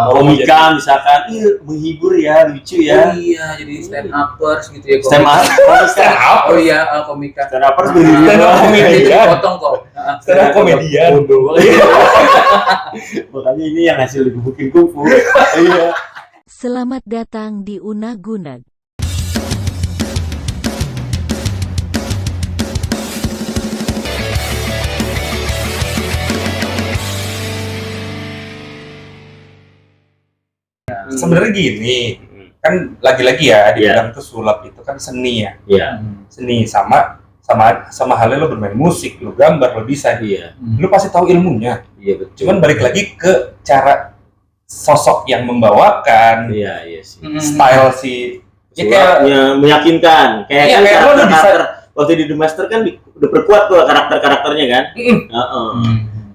atau komika misalkan, menghibur ya, lucu ya. Oh iya, jadi stand upers gitu ya. Stand up. Oh iya, komika. Stand upers Stand up komedian. Potong kok. Stand up komedian. Bodoh. Makanya ini yang hasil digebukin kungfu. Iya. Selamat datang di Unag-Gunag. Sebenarnya gini, kan lagi-lagi ya dibilang itu sulap itu kan seni ya. Iya. Seni sama halnya lo bermain musik, lo gambar, lo desain. Iya. Lo pasti tahu ilmunya. Iya betul. Cuman balik lagi ke cara sosok yang membawakan, Iya sih. style si ya kayak Sulapnya meyakinkan. Kayak Iya, kan kayak lo udah karakter waktu di The Master kan udah perkuat tuh karakternya kan.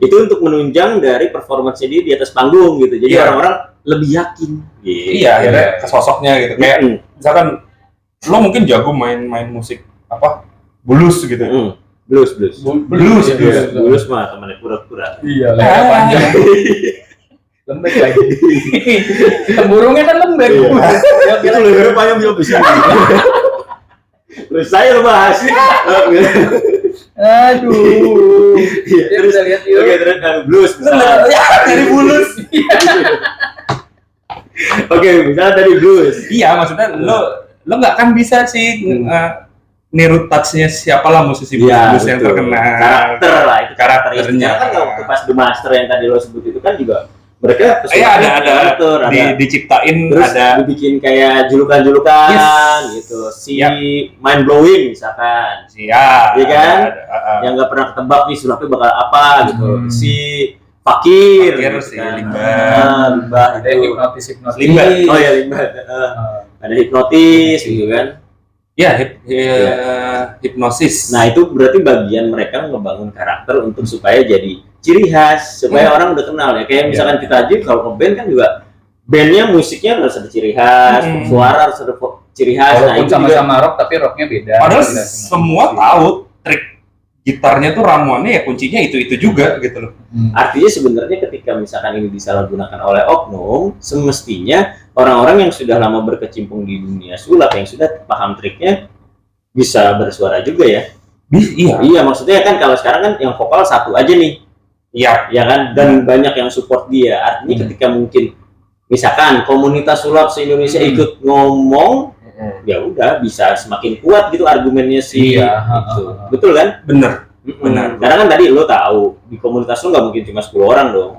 Itu untuk menunjang dari performance dia di atas panggung gitu. Jadi orang-orang lebih yakin. Iya, akhirnya ke sosoknya gitu. Kayak misalkan lo mungkin jago main musik apa? Blues gitu. Blues mah temannya pura-pura. Iya, panjang. Lembek lagi. Burungnya kan lembek. Ya kira lebih panjang jauh besar. Terus saya lo bahas. Aduh. Ya, terus lihat yuk. Oke, terus blues misalnya. Dari blues. Oke, misalnya tadi blues. Iya, maksudnya lo nggak kan bisa sih niru touch-nya siapalah musisi blues yang terkenal. Karakter lah itu karakternya. Kan kalau waktu pas The Master yang tadi lo sebut itu kan juga mereka ada diciptain, terus ada dibikin kayak julukan gitu. Si mind blowing misalkan. Iya kan? Yang nggak pernah ketebak nih sulapnya bakal apa gitu. Si Fakir si kan. Limbah. Ada hipnotis. Limbah. Oh ya Limbah. Ada hipnotis gitu kan. Hipnosis. Nah itu berarti bagian mereka ngebangun karakter untuk supaya jadi ciri khas, supaya orang udah kenal ya. Kayak misalkan kita aja kalau nge-band kan juga bandnya musiknya harus ada ciri khas, suara harus ada ciri khas. Walaupun sama-sama rock tapi rocknya beda. Padahal semua tahu trik gitarnya tuh ramuannya ya kuncinya itu juga gitu loh. Artinya sebenarnya ketika misalkan ini disalahgunakan oleh oknum, semestinya orang-orang yang sudah lama berkecimpung di dunia sulap yang sudah paham triknya bisa bersuara juga ya. Iya, maksudnya kan kalau sekarang kan yang vokal satu aja nih. Iya kan, dan banyak yang support dia. Artinya ketika mungkin misalkan komunitas sulap se-Indonesia ikut ngomong, ya udah bisa semakin kuat gitu argumennya sih. Gitu. Betul kan? Benar. Karena kan tadi lo tahu di komunitas lo nggak mungkin cuma 10 orang dong.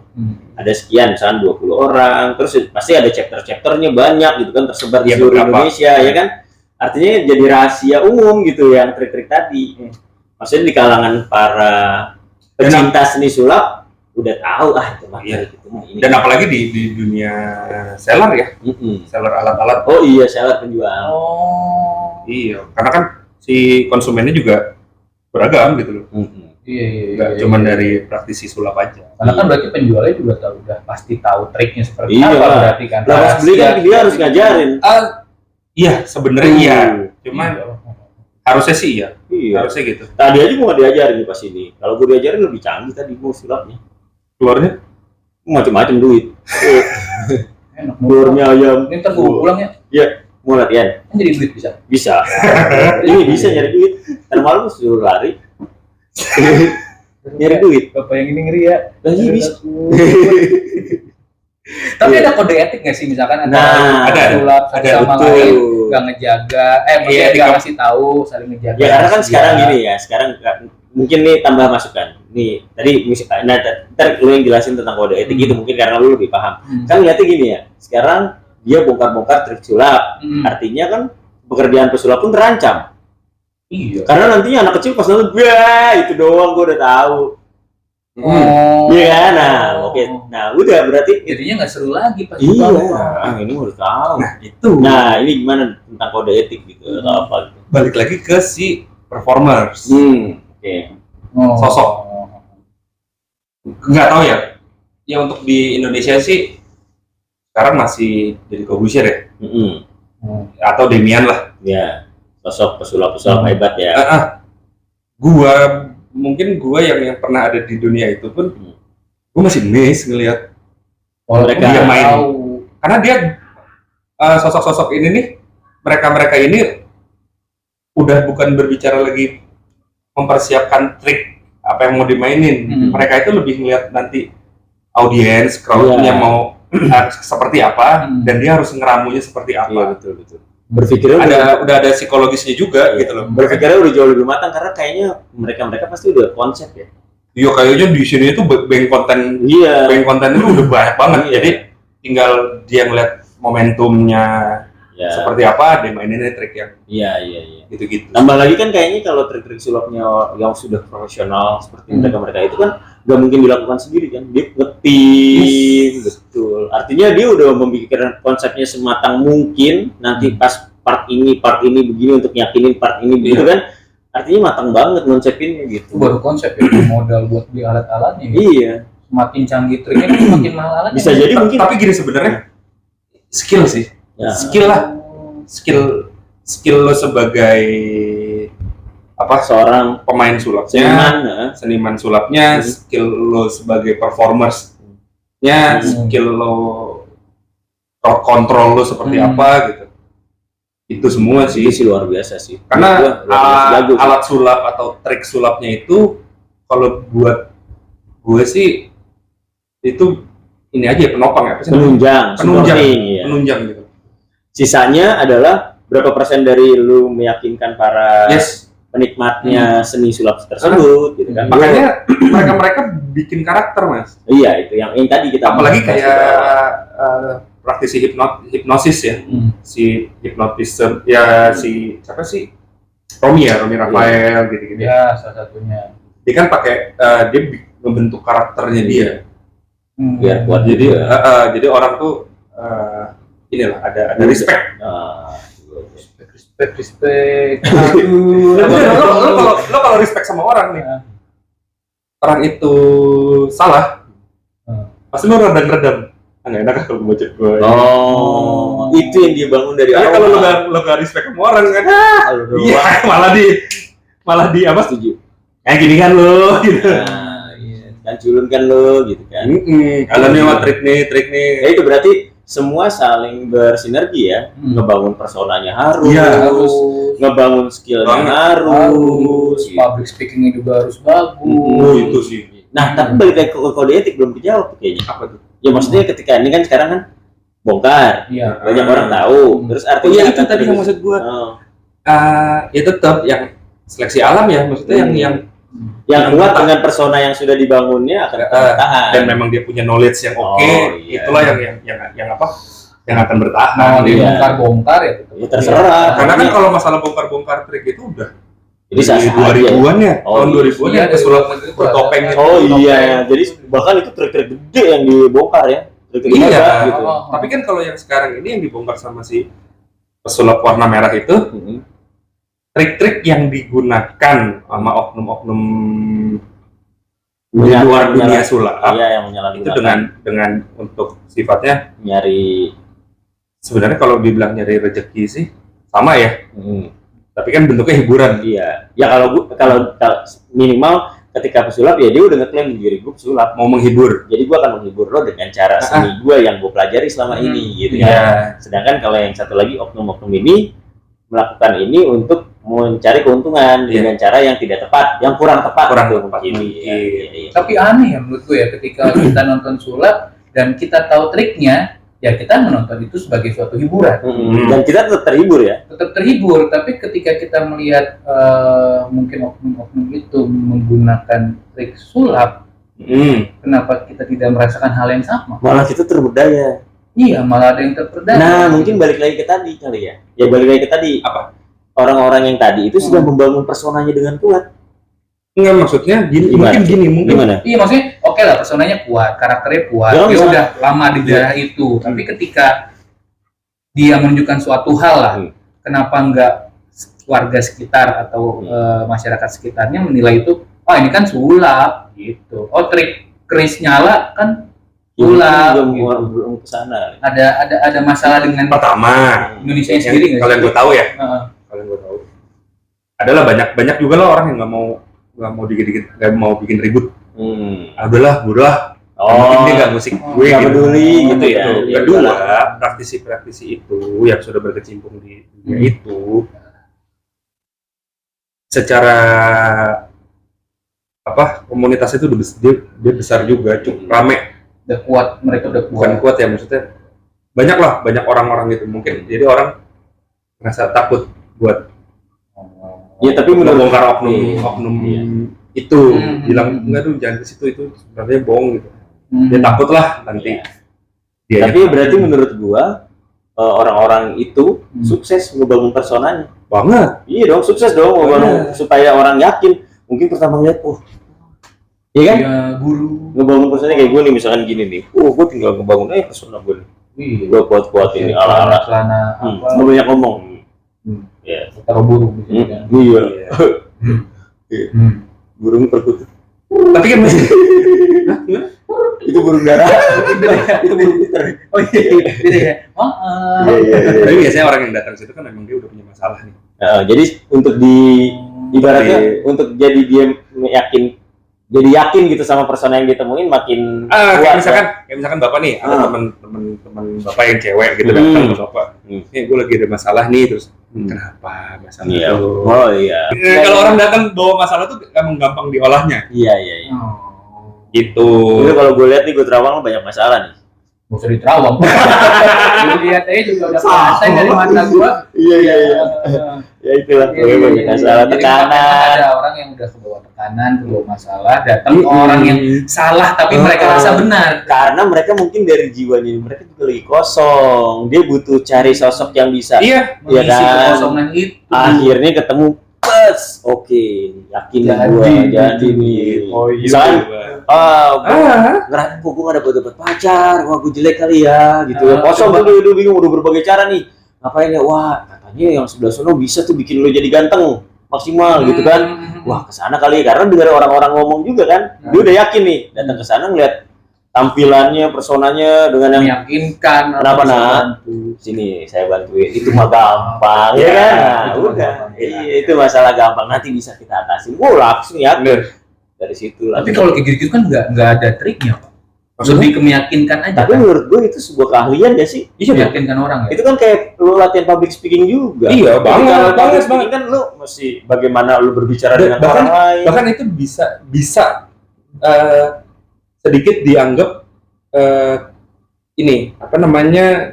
Ada sekian, misalnya 20 orang, terus pasti ada chapter-chapternya banyak gitu kan tersebar di seluruh Indonesia ya kan. Artinya jadi rahasia umum gitu yang trik-trik tadi. Maksudnya di kalangan para pecinta seni sulap udah tahu itu mah gitu. Dan apalagi di dunia seller ya. Seller alat-alat. Oh iya, seller penjual. Iya, karena kan si konsumennya juga beragam gitu loh. Nggak cuma dari praktisi sulap aja. Karena kan berarti penjualnya juga udah pasti tahu triknya seperti apa berarti kan. Pas beli kan dia harus ngajarin. Iya, sebenarnya iya. Cuman harusnya sih iya. Harusnya gitu. Tadi aja mau diajarin pas ini. Kalau gue diajarin lebih canggih tadi gue sulapnya. Keluarnya macam-macam duit. Enak. Keluarnya ayam. Ini ntar gue pulang ya. Iya, mau latihan. Kan jadi duit bisa. Bisa. Ini bisa nyari duit. Ntar malam suruh lari. Nyari duit. Bapak yang ini ngeri ya. Lagi bisa. Tapi ada kode etik nggak sih misalkan ada sulap sama betul. lain nggak ngejaga, maksudnya nggak ngasih tahu saling ngejaga. Ya karena kan sekarang gini ya, sekarang mungkin nih tambah masukan. Nih tadi ntar lu yang jelasin tentang kode etik itu mungkin karena lu lebih paham. Kan lihatnya gini ya, sekarang dia bongkar-bongkar trik sulap, artinya kan pekerjaan pesulap pun terancam. Iya. Karena nantinya anak kecil pas nonton, wah itu doang gue udah tahu. Iya kan, nah udah berarti jadinya nggak seru lagi pas ini udah tahu. Nah ini gimana tentang kode etik gitu atau apa gitu. Balik lagi ke si performers. Sosok. Nggak tahu ya. Ya untuk di Indonesia sih sekarang masih jadi Corbusier ya. Atau Demian lah. Ya, sosok pesulap-pesulap hebat ya. Mungkin gua yang pernah ada di dunia itu pun gua masih amazed ngelihat Walaupun Mereka dia main. tahu. Karena dia sosok-sosok ini nih, mereka ini udah bukan berbicara lagi mempersiapkan trik apa yang mau dimainin. Mereka itu lebih ngeliat nanti audiens, crowd-nya mau seperti apa, dan dia harus ngeramunya seperti apa. Iya, betul. Berpikirnya udah ada psikologisnya juga gitu loh. Berpikirnya udah jauh lebih matang karena kayaknya mereka pasti udah konsep ya. Iya, kayaknya di sini itu bank konten itu udah banyak banget. Jadi tinggal dia ngeliat momentumnya seperti apa, dia mainin trik yang gitu-gitu. Tambah lagi kan kayaknya kalau trik-trik sulapnya yang sudah profesional seperti mereka itu kan nggak mungkin dilakukan sendiri kan, dia ngetim, betul. Artinya dia udah memikirkan konsepnya sematang mungkin. Nanti pas part ini begini untuk yakinin part ini begitu kan. Artinya matang banget konsepinnya gitu. Itu baru konsep ya, modal buat beli alat-alatnya. Gitu. Iya. Semakin canggih triknya, semakin mahal alatnya. Bisa jadi mungkin. Tapi gini sebenarnya skill sih. Ya. Skill lo sebagai seorang pemain sulapnya, seniman sulapnya, skill lo sebagai performersnya, skill lo kontrol lo seperti apa gitu. Itu semua sih luar biasa sih. Karena alat sulap atau trik sulapnya itu kalau buat gue sih itu ini aja penopang ya, penunjang gitu. Sisanya adalah berapa persen dari lu meyakinkan para penikmatnya seni sulap tersebut gitu kan. Makanya mereka bikin karakter, Mas. Iya, itu yang tadi kita apalagi kayak praktisi hipnosis ya. Si hipnotism ya, si siapa sih? Romi Rafael gitu-gitu. Ya, salah satunya. Dia kan pakai dia membentuk karakternya dia. Biar kuat. Jadi orang tuh inilah ada respect. Respect. Lo kalau respect sama orang nih, orang itu salah, pasti lo redam. Nggak enak kalau gue baca gue. Itu yang dia bangun dari awal. Kalau lo nggak respect sama orang kan, iya malah di apa setuju? Kayak gini kan lo, gitu. Dan culun kan lo, gitu kan. Kalau nih trik nih. Ya itu berarti semua saling bersinergi ya, ngebangun personanya harus, ngebangun skillnya harus, public speakingnya juga harus bagus. Itu sih. Nah, tapi balik lagi ke kode etik belum dijawab kayaknya. Apa tuh? Ya maksudnya ketika ini kan sekarang kan bongkar, banyak orang tahu. Terus artinya itu tadi yang maksud gua. Ya tetap yang seleksi alam ya, maksudnya yang kuat dengan persona yang sudah dibangunnya akan bertahan. Dan memang dia punya knowledge yang itulah yang apa? Yang akan bertahan. Mau dibongkar-bongkar ya. Ya terserah. Karena kan kalau masalah bongkar-bongkar trik itu udah jadi 2000-an ya. Tahun 2000-an ya pesulap bertopeng itu. Jadi bahkan itu trik-trik gede yang dibongkar ya. Iya gitu. Tapi kan kalau yang sekarang ini yang dibongkar sama si pesulap warna merah itu, trik-trik yang digunakan sama oknum-oknum di luar dunia sulap, yang menyalahgunakan itu dengan untuk sifatnya nyari, sebenarnya kalau dibilang nyari rezeki sih sama ya, tapi kan bentuknya hiburan. Iya ya, kalau minimal ketika pesulap ya dia udah ngeklaim diri gue pesulap, mau menghibur, jadi gue akan menghibur lo dengan cara seni gue yang gue pelajari selama ini gitu ya. Sedangkan kalau yang satu lagi oknum-oknum ini melakukan ini untuk mencari keuntungan dengan cara yang tidak tepat, yang kurang tepat. Tapi aneh ya menurut gue ya, ketika kita nonton sulap dan kita tahu triknya, ya kita menonton itu sebagai suatu hiburan. Dan kita tetap terhibur ya. Tetap terhibur, tapi ketika kita melihat mungkin oknum-oknum itu menggunakan trik sulap, kenapa kita tidak merasakan hal yang sama? Malah kita terbudaya. Iya, malah ada yang terperdaya. Nah, mungkin balik lagi ke tadi kali ya. Ya balik lagi ke tadi. Apa? Orang-orang yang tadi itu sudah membangun personanya dengan kuat. Enggak, maksudnya gini, mungkin gimana? Iya, maksudnya oke lah, personanya kuat, karakternya kuat. Dia udah lama di daerah itu. Tapi ketika dia menunjukkan suatu hal lah, kenapa enggak warga sekitar atau masyarakat sekitarnya menilai itu, ini kan sulap gitu. Trik keris nyala kan sulap. Belum ke sana. Ada masalah dengan pertama Indonesia sendiri. Kalau yang gue tahu ya, kalau yang gue tahu adalah banyak juga lah orang yang nggak mau bikin ribut. Udahlah Mungkin dia nggak musik gue nggak gitu. peduli gitu ya. Itu. Ya, Kedua, udahlah. praktisi-praktisi itu yang sudah berkecimpung di dunia itu secara komunitas itu dia besar juga, cukup rame. Udah kuat, mereka udah kuat. Bukan kuat ya, maksudnya banyak orang-orang gitu. Mungkin jadi orang merasa takut buat Ya tapi menurut membongkar oknum Iya. itu, bilang enggak tuh jangan ke situ, itu sebenarnya bohong gitu. Dia takut lah nanti. Dia tapi berarti menurut gua orang-orang itu sukses ngebangun personanya. banget. Iya dong, sukses dong ngebangun supaya orang yakin. Mungkin pertama lihat, iya kan? Ya, guru. Ngebangun personanya kayak gue nih, misalkan gini nih.Gue tinggal ngebangun persona gue nih. Iya. Gue kuat-kuat ini ala-ala. Celana apa? Nggak banyak ngomong. Ya. Taruh burung misalnya. Iya. Iya. Burung perkutut. Tapi kan masih Itu burung dara. Itu burung Peter. Oh iya, beda ya. Maaf. Iya. tapi biasanya orang yang datang situ kan memang dia udah punya masalah nih. Jadi untuk ibaratnya untuk jadi dia yakin gitu sama persona yang ditemuin makin kuat. Kayak misalkan bapak nih, ada teman bapak yang cewek gitu datang ke bapak. Gue lagi ada masalah nih, terus kenapa masalah Iya. itu? Oh iya. Kalau orang datang bawa masalah tuh emang gampang diolahnya. Iya. Gitu. Jadi kalau gue lihat nih gue Terawang banyak masalah nih. Gak usah diterawang. Lihat aja juga udah selesai dari mata gua. Iya. Ya itulah, gue banyak masalah, Jadi tekanan. ada orang yang udah kebawa tekanan, kebawa masalah, datang orang yang salah tapi mereka rasa benar. Karena mereka mungkin dari jiwanya mereka juga lagi kosong. Dia butuh cari sosok yang bisa. Iya. Iya Mengisi kan? kekosongan itu. Akhirnya ketemu pas. Oke, yakin nih gua jadi nih. Oh iya. Misalkan ngerasa gue gak dapet pacar, wah gue jelek kali ya, gitu ya. Kosong tuh dia bingung, udah berbagai cara nih. Ngapain ya? Wah, katanya yang sebelah sono bisa tuh bikin lo jadi ganteng maksimal gitu kan. Wah, kesana kali ya, karena dengar orang-orang ngomong juga kan. Dia udah yakin nih, datang ke sana ngeliat tampilannya, personanya dengan yang meyakinkan. kenapa sini saya bantuin, itu mah gampang ya kan. Nah, udah itu masalah gampang, nanti bisa kita atasi. Langsung ya dari situ lah. Tapi kalau kayak gitu kan nggak ada triknya, Pak. Lebih ke meyakinkan aja. Tapi kan? menurut gue itu sebuah keahlian ya sih. Iya, meyakinkan orang ya. Itu kan kayak lu latihan public speaking juga. Iya, Jadi kalau public banget. speaking kan lu mesti bagaimana lu berbicara dengan Bahkan- orang lain. Bahkan itu bisa sedikit dianggap ini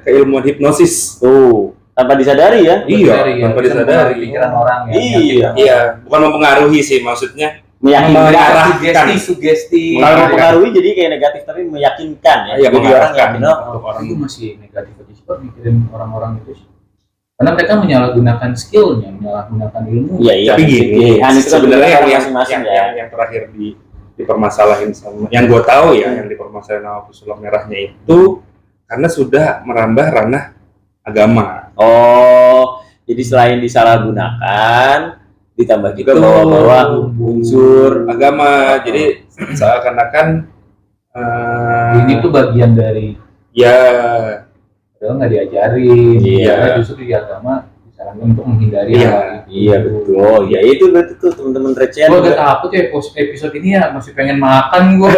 keilmuan hipnosis. Tuh, tanpa disadari ya. Iya, tanpa Bisa disadari. mempengaruhi pikiran orang ya. Iya. Iya, bukan mempengaruhi sih maksudnya. Meyakinkan. Sugesti. Kalau Iya. mempengaruhi jadi kayak negatif tapi meyakinkan ya. Iya, Jadi orang mengarahkan yakin untuk orang. Itu masih negatif aja sih, Pak, mikirin orang-orang itu sih. Karena mereka menyalahgunakan skillnya, menyalahgunakan ilmu. Iya. Tapi gini, Kan itu sebenarnya kan yang masing-masing ya. yang terakhir dipermasalahin sama yang gue tahu ya, yang dipermasalahin sama pesulap merahnya itu karena sudah merambah ranah agama. Oh, jadi selain disalahgunakan ditambah juga bawa-bawa unsur Agama, jadi seakan-akan Ini tuh bagian dari ya padahal nggak diajarin. Iya. Karena justru di agama disarankan untuk menghindari Iya. hal itu. Iya betul. Oh ya itu berarti tuh teman-teman recehan. Gue agak takut ya episode ini ya masih pengen makan gue.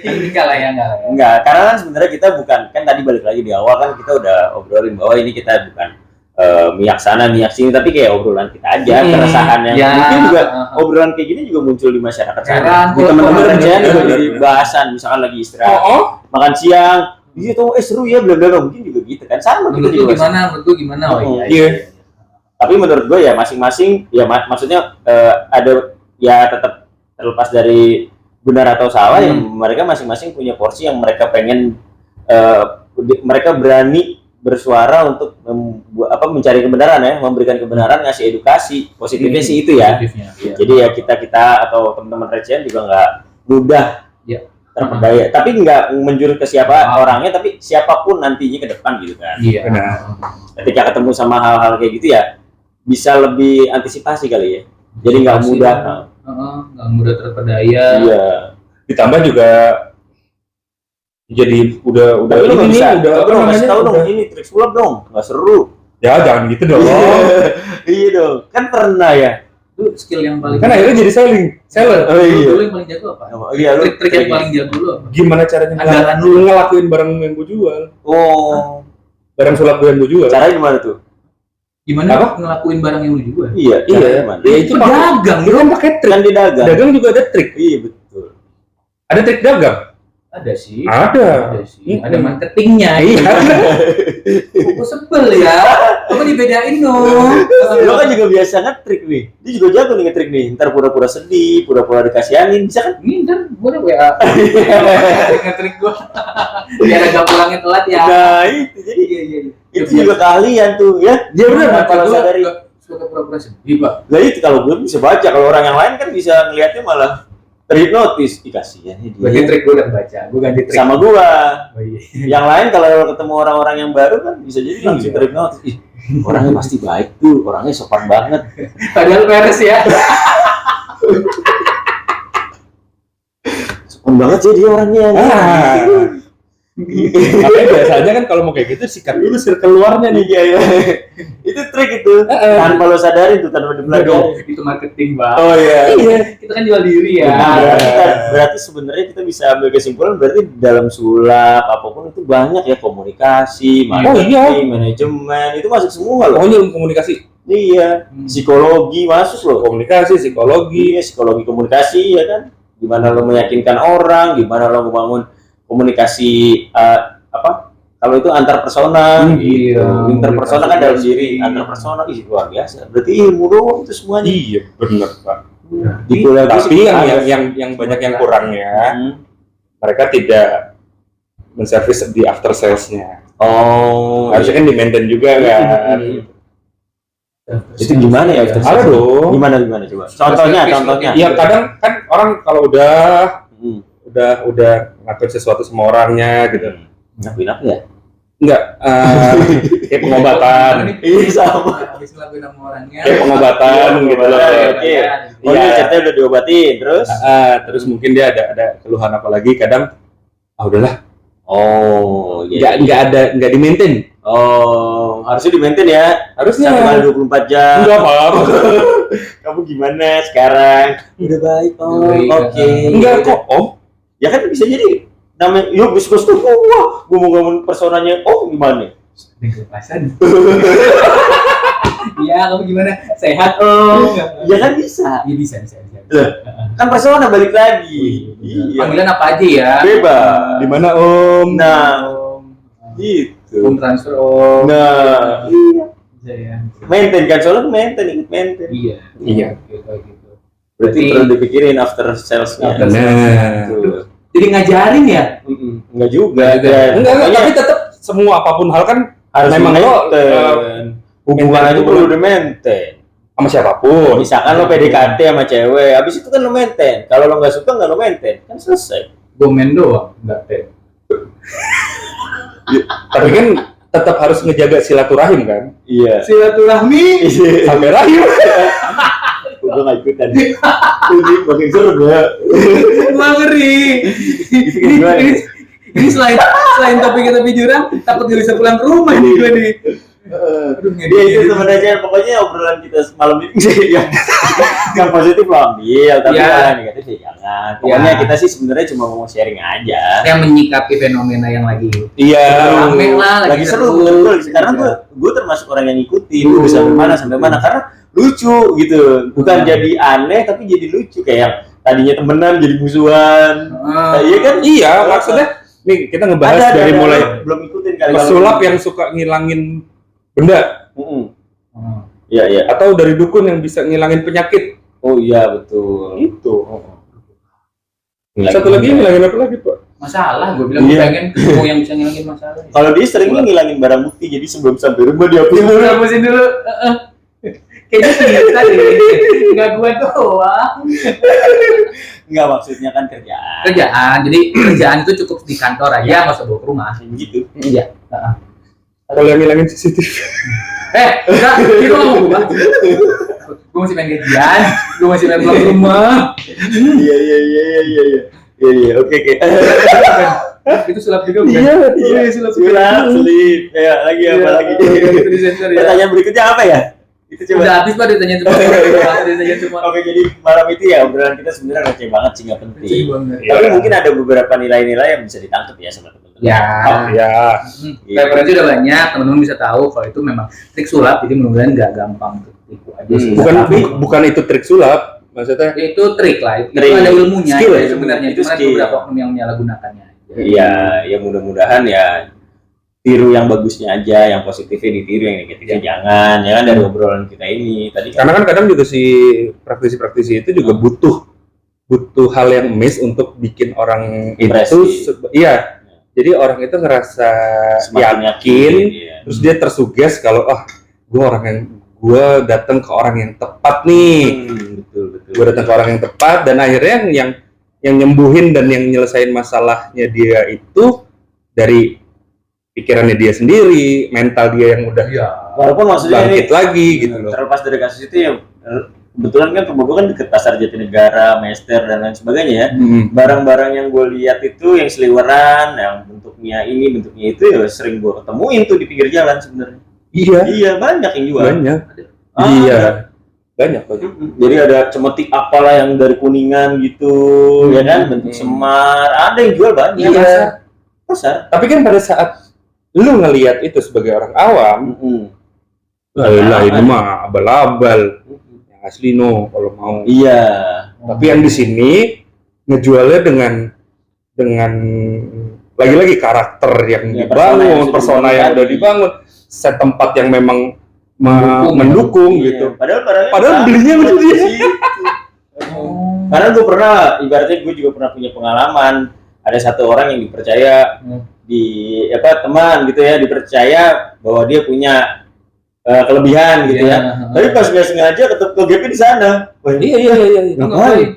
Enggak lah ya. Enggak, karena kan sebenarnya kita bukan, kan tadi balik lagi di awal kan kita udah obrolin bahwa ini kita bukan miyak sana miyak sini, tapi kayak obrolan kita aja, keresahan yang Ya. mungkin juga obrolan kayak gini juga muncul di masyarakat sana. Heran, Di teman-teman bener, recehan juga bener, jadi bener. bahasan, misalkan lagi istirahat, makan siang, gitu seru ya bla-bla, mungkin juga gitu kan, sama kita Menurut lu juga. gimana? Oh iya. Iya. Tapi menurut gue ya masing-masing ya maksudnya ada ya tetap terlepas dari benar atau salah ya mereka masing-masing punya porsi yang mereka pengen mereka berani bersuara untuk mencari kebenaran ya, memberikan kebenaran, ngasih edukasi positifnya sih itu ya. Positifnya, iya. Jadi ya kita atau teman-teman recehan juga nggak mudah Iya. terpedaya, tapi nggak menjurus ke siapa orangnya, tapi siapapun nantinya ke depan gitu kan. Iya. Benar. Ketika ketemu sama hal-hal kayak gitu ya bisa lebih antisipasi kali ya, jadi nggak mudah. Nggak mudah terpedaya. Iya. Ditambah juga jadi udah Tapi lu nggak ini bisa, udah lu ngasih tahu dong, udah- ini trik sulap dong, nggak seru. Ya jangan gitu dong. Iya dong, kan pernah ya. Lu skill yang paling Kan akhirnya jadi seller. Oh iya. Lu yang paling jago apa? Iya, lu Trik yang paling jago lu apa? Gimana caranya Andalan lu ngelakuin barang yang gue jual? Oh, Barang sulap gue yang gue jual. caranya gimana tuh? Gimana Apa? ngelakuin barang yang lu jual? Iya, Iya. gimana? Ya itu Pedagang, Lu kan pakai trik. Kan di dagang. Dagang juga ada trik. Iya, betul. Ada trik dagang. Ada sih. Ada. Sih. Ada marketingnya. Iya. Aku sebel ya. Kamu dibedain dong. Lo kan juga biasa ngetrik nih. Dia juga jago nih ngetrik nih. Ntar pura-pura sedih, pura-pura dikasihanin, bisa kan? Ini ntar gue udah WA. Ngetrik gue. Biar agak pulangnya telat ya. Nah, itu jadi Iya. itu juga keahlian tuh ya. Dia benar kalau Gue sadari. suka pura-pura sedih, Pak. Lah itu kalau gue bisa baca, kalau orang yang lain kan bisa ngelihatnya malah terhipnotis. Ih, kasihan Ganti dia. trik gue udah baca. Gue ganti trik. Sama gua. Oh, iya. Yang lain kalau ketemu orang-orang yang baru kan bisa jadi langsung Iya. terhipnotis. Ih, orangnya pasti baik tuh, orangnya sopan banget. Padahal beres ya. Sopan banget sih dia orangnya. Makanya biasanya kan kalau mau kayak gitu sikat dulu circle luarnya nih. Iya, iya. Itu trik itu. Tanpa lo sadarin tuh, tanpa dipelajari. Itu marketing, Bang. Oh iya. Kita kan jual diri ya. Nah, berarti sebenarnya kita bisa ambil kesimpulan berarti dalam sulap apapun itu banyak ya komunikasi, marketing, manajemen itu masuk semua loh. Pokoknya komunikasi. Iya, psikologi masuk loh. Komunikasi, psikologi. Iya, psikologi komunikasi ya kan. Gimana lo meyakinkan orang, gimana lo membangun komunikasi apa? Kalau itu antar persona, gitu. Iya. Interpersona kan dalam diri, antar persona itu luar biasa. Berarti ilmu doang itu semuanya. Iya, benar, Pak. Di kuliah gue Tapi sih yang banyak yang kurangnya, mereka tidak menservis di after sales-nya. Oh, Harusnya kan di-maintain juga kan. itu gimana ya? Ada dong. Gimana coba? Contohnya. Iya, kadang kan orang kalau udah Hmm. ngatur sesuatu sama orangnya gitu. Ngapain apa ya? Enggak, kayak pengobatan. Iya sama. Habis ngelakuin sama orangnya. Kayak pengobatan gitu loh. Oke. Oh Iya. ini ceritanya udah diobatin, terus? Terus mungkin dia ada keluhan apa lagi, kadang udahlah, Oh, nggak di-maintain. Oh, harusnya di-maintain ya. Harusnya. Sampai 24 jam. Enggak apa-apa. Kamu gimana sekarang? Udah baik, oh. Udah baik, Oke. Enggak kok, Om. Ya kan bisa jadi namanya yuk bos tuh wah gue mau ngomong personanya gimana Kepasan. Iya, kamu gimana? Sehat, Om. ya kan bisa Iya, bisa. kan persona balik lagi iya Panggilan apa aja ya? bebas Di mana, Om? nah Om. gitu Om transfer, Om. nah iya Bisa ya. maintain kan soalnya ikut maintain Iya. Iya. Gitu. berarti perlu dipikirin after salesnya After sales. Betul. Jadi ngajarin ya? Enggak juga Enggak, Pokoknya tapi tetap semua apapun hal kan harus memang lo maintain. Hubungan itu perlu di-maintain. sama siapapun. Misalkan lo PDKT sama cewek, habis itu kan lo maintain. Kalau lo nggak suka nggak lo maintain, kan selesai. Gomen doang, enggak teh. Tapi kan tetap harus ngejaga silaturahim kan. Iya. Silaturahmi. Sampai rahim. Gue nggak ikutan. Ini makin seru ya. Wah, ngeri. Ini selain topik jurang, takut gak bisa pulang ke rumah nih gue nih. Aduh, Dia itu sebenarnya pokoknya obrolan kita malam ini yang positif lo ambil, tapi Ya. yang negatif ya jangan. Pokoknya kita sih sebenarnya cuma mau sharing aja. Yang menyikapi fenomena yang lagi Iya. rame lah, Lagi seru betul. Sekarang gue termasuk orang yang ngikutin. Gue bisa sampai mana karena lucu gitu. Bukan jadi aneh tapi jadi lucu kayak yang tadinya temenan jadi musuhan. Nah, iya kan? Iya, maksudnya nih kita ngebahas dari mulai belum ikutin kali pesulap yang suka ngilangin benda Iya iya. atau dari dukun yang bisa ngilangin penyakit. Oh iya betul. Itu. Ngilangin Satu lagi benda. ngilangin apa lagi, Pak? masalah. Gue bilang Iya. gue pengen ketemu yang bisa ngilangin masalah. Kalau dia seringnya ngilangin barang bukti, jadi sebelum sampai rumah dia hapus dulu. Hapusin dulu. Kayaknya sih tadi nggak gue doang. Enggak maksudnya kan kerjaan. Kerjaan, jadi kerjaan itu cukup di kantor aja, nggak usah bawa ke rumah. Gitu. Iya. Kalau yang ngilangin CCTV. Enggak, itu nggak mau gue bahas. Gue masih pengen gajian, gue masih pengen pulang ke rumah. Iya. Oke. Itu sulap juga bukan? Iya. sulap. Sulap, selip. Ya, lagi apa lagi? Itu di sensor ya. Pertanyaan berikutnya apa ya? Itu coba. Udah habis Pak ditanya cuma. Ditanya cuma. Oke, jadi malam itu ya obrolan kita sebenarnya receh banget sih, nggak penting. Receh banget. Tapi mungkin ada beberapa nilai-nilai yang bisa ditangkap ya sama teman-teman. Ya. Oh, ya. Referensi udah banyak, teman-teman bisa tahu kalau itu memang trik sulap, jadi mudah-mudahan nggak gampang tipu aja sih. Bukan itu trik sulap, maksudnya. Ya, itu trik lah, itu Trik. ada ilmunya Skill ya, ya, sebenarnya. itu Cuma skill. beberapa oknum yang menyalahgunakannya. Iya, ya mudah-mudahan ya tiru yang bagusnya aja, yang positifnya ditiru, yang negatifnya jangan. Ya kan dari obrolan kita ini tadi. Karena kan kadang juga si praktisi-praktisi itu juga butuh hal yang miss untuk bikin orang Impresi. itu iya. Jadi orang itu ngerasa Semakin yakin, ya. terus dia tersuges kalau gue datang ke orang yang tepat nih. Betul. Gue datang ke orang yang tepat dan akhirnya yang nyembuhin dan yang nyelesain masalahnya dia itu dari pikirannya dia sendiri, mental dia yang udah Walaupun maksudnya bangkit ini lagi gitu loh. terlepas dari kasus itu ya, kebetulan kan rumah gue kan deket pasar Jatinegara, Mester dan lain sebagainya ya. Barang-barang yang gue lihat itu yang seliweran, yang bentuknya ini, bentuknya itu ya sering gue ketemuin tuh di pinggir jalan sebenarnya. Iya, Iya, banyak yang jual. banyak. Ah, Iya, ada. banyak. Jadi ada cemetik apalah yang dari Kuningan gitu, ya kan, bentuk semar, ada yang jual banyak. Iya. Pasar. Tapi kan pada saat lu ngelihat itu sebagai orang awam, lah ini mah abal-abal. Yang asli no kalau mau. Iya. Tapi yang di sini ngejualnya dengan lagi-lagi karakter yang Ya, dibangun, persona persona yang yang sudah udah dibangun, set tempat yang memang mendukung Iya. gitu. Padahal belinya sama sama dia. situ. Karena gue pernah, ibaratnya gue juga pernah punya pengalaman. Ada satu orang yang dipercaya teman gitu ya, dipercaya bahwa dia punya kelebihan gitu ya. Tapi pas nggak sengaja ketemu GP di sana. Wah, Iya. ngapain?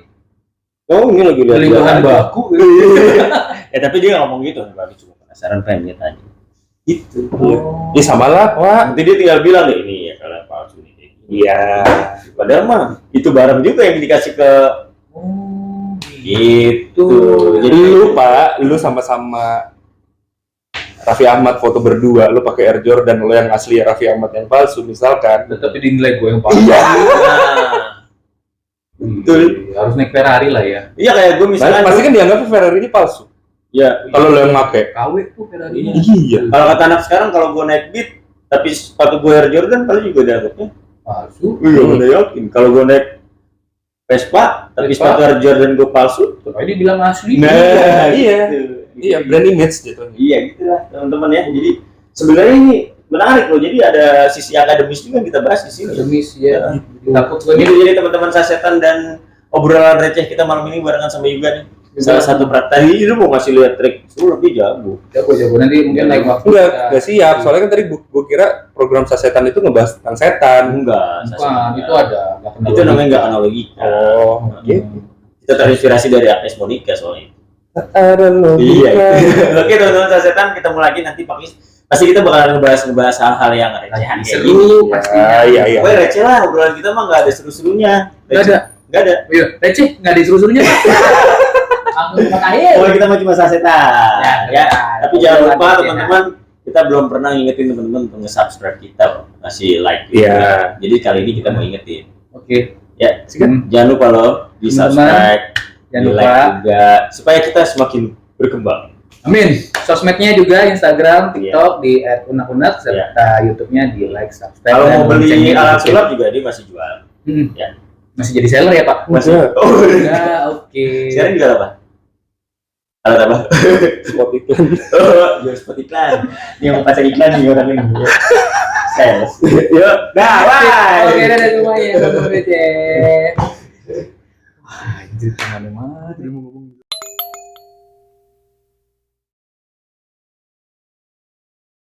Oh, ini lagi lihat Beli bahan baku. Ya tapi dia ngomong gitu, Pak, cuma penasaran pengen lihat aja. Gitu. Ya sama lah, Pak. Nanti dia tinggal bilang deh, ini ya kalian palsu nih. Iya. Padahal mah itu barang juga yang dikasih ke gitu. Jadi lu sama-sama Raffi Ahmad foto berdua, lu pakai Air Jordan, lu yang asli Raffi Ahmad yang palsu misalkan. Tetapi dinilai gue yang palsu. Iya. Betul. Harus naik Ferrari lah ya. Iya kayak gue misalnya. Pasti kan dianggap Ferrari ini palsu. Ya. Kalau lu yang pakai. KW tuh Ferrari. Iya. Kalau kata anak sekarang kalau gue naik Beat tapi sepatu gue Air Jordan paling juga dianggapnya. Palsu. Iya, udah yakin. Kalau gue naik Vespa tapi sepatu Air Jordan gue palsu. Tapi dia bilang asli. Nah, iya. gitu. Iya, brand image gitu. Iya, gitulah teman-teman ya. Jadi sebenarnya ini menarik loh. Jadi ada sisi akademis juga yang kita bahas di sini. Akademis ya. Takut gue Gitu, jadi teman-teman sasetan dan obrolan receh kita malam ini barengan sama Yuga nih. Salah satu tadi itu mau ngasih lihat trik sulap, dia jago. jago nanti mungkin naik waktu. Enggak siap. Soalnya kan tadi gua kira program sasetan itu ngebahas tentang setan. Enggak, Bukan, itu ada. Itu namanya enggak analogi. Oh, gitu. Kita terinspirasi dari Agnes Monica soalnya. Ada Iya. Oke teman-teman sasetan, ketemu lagi nanti pasti kita bakalan ngebahas hal-hal yang recehan kayak gini. Seru pastinya. Iya. Gue receh lah, obrolan kita mah nggak ada seru-serunya. Nggak ada. Iya, receh nggak disuruh-suruhnya. Langsung pakain. Oh, kita mah cuma sasetan. Ya. Tapi jangan lupa Obrolan teman-teman, kita belum pernah ngingetin teman-teman untuk nge-subscribe kita, ngasih like gitu. Iya. Jadi kali ini kita mau ingetin. Oke. Ya, Hmm. jangan lupa loh di subscribe, Jangan di lupa. like juga, supaya kita semakin berkembang. Amin. Sosmednya juga Instagram, TikTok di @unak-unak serta YouTube-nya di like, subscribe. Kalau dan mau beli loncengnya alat di- sulap juga dia masih jual. Ya. Masih jadi seller ya Pak? Masih. Udah. Oh, Ya, oke. sekarang jual apa? Alat apa? Spot iklan. Oh, jual spot iklan. Dia mau pasang iklan nih orang ini. Sales. Yuk, dah, bye. Oke, dadah semuanya. Sampai jumpa. Wah, anjir kemana-mana.